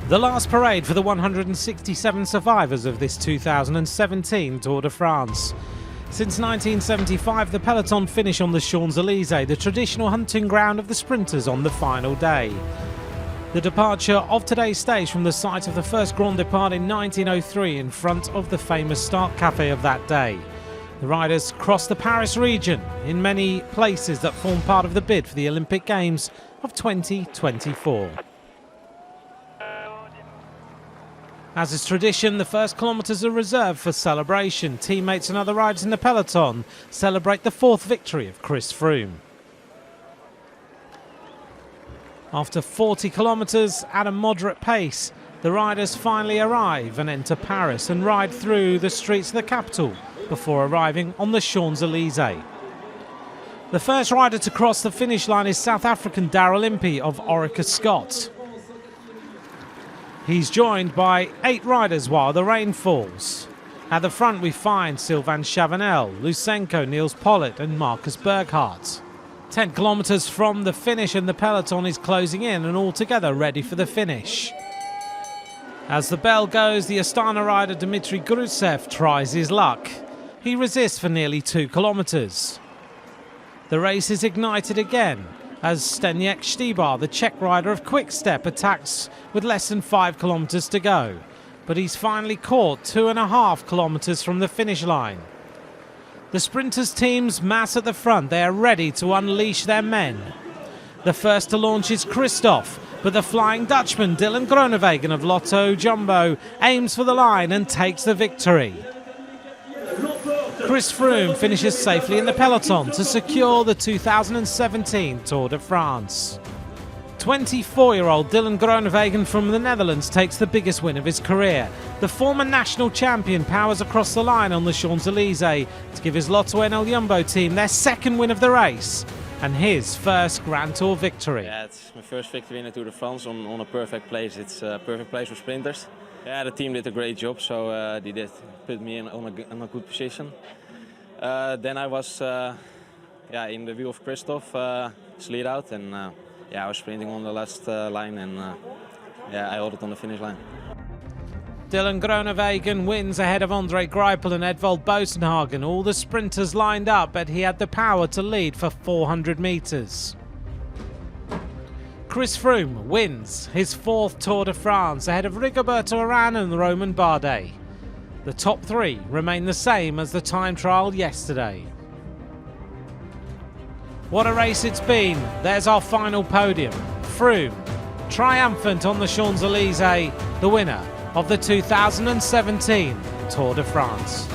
The last parade for the 167 survivors of this 2017 Tour de France. Since 1975, the peloton finish on the Champs-Élysées, the traditional hunting ground of the sprinters on the final day. The departure of today's stage from the site of the first Grand Depart in 1903 in front of the famous Start Café of that day. The riders cross the Paris region in many places that form part of the bid for the Olympic Games of 2024. As is tradition, the first kilometres are reserved for celebration. Teammates and other riders in the peloton celebrate the fourth victory of Chris Froome. After 40 kilometres at a moderate pace, the riders finally arrive and enter Paris and ride through the streets of the capital before arriving on the Champs-Élysées. The first rider to cross the finish line is South African Daryl Impey of Orica Scott. He's joined by 8 riders while the rain falls. At the front we find Sylvain Chavanel, Lusenko, Niels Pollitt and Marcus Berghardt. 10 kilometres from the finish and the peloton is closing in and all together ready for the finish. As the bell goes, the Astana rider Dmitry Grusev tries his luck. He resists for nearly 2 kilometres. The race is ignited again as Zdeněk Štýbar, the Czech rider of Quick Step, attacks with less than 5 kilometres to go. But he's finally caught 2.5 kilometres from the finish line. The sprinters' teams mass at the front. They are ready to unleash their men. The first to launch is Christoph, but the Flying Dutchman Dylan Groenewegen of Lotto Jumbo aims for the line and takes the victory. Chris Froome finishes safely in the peloton to secure the 2017 Tour de France. 24-year-old Dylan Groenewegen from the Netherlands takes the biggest win of his career. The former national champion powers across the line on the Champs-Élysées to give his Lotto NL Jumbo team their second win of the race and his first Grand Tour victory. Yeah, it's my first victory in the Tour de France on a perfect place. It's a perfect place for sprinters. Yeah, the team did a great job, so they did put me in a good position. Then I was in the view of Christoph, slid out, and I was sprinting on the last line, and I held it on the finish line. Dylan Groenewegen wins ahead of André, GREIPEL and Edvald BOASSON. All the sprinters lined up, but he had the power to lead for 400 metres. Chris Froome wins his 4th Tour de France ahead of Rigoberto Urán and Romain Bardet. The top 3 remain the same as the time trial yesterday. What a race it's been. There's our final podium. Froome, triumphant on the Champs-Élysées, the winner of the 2017 Tour de France.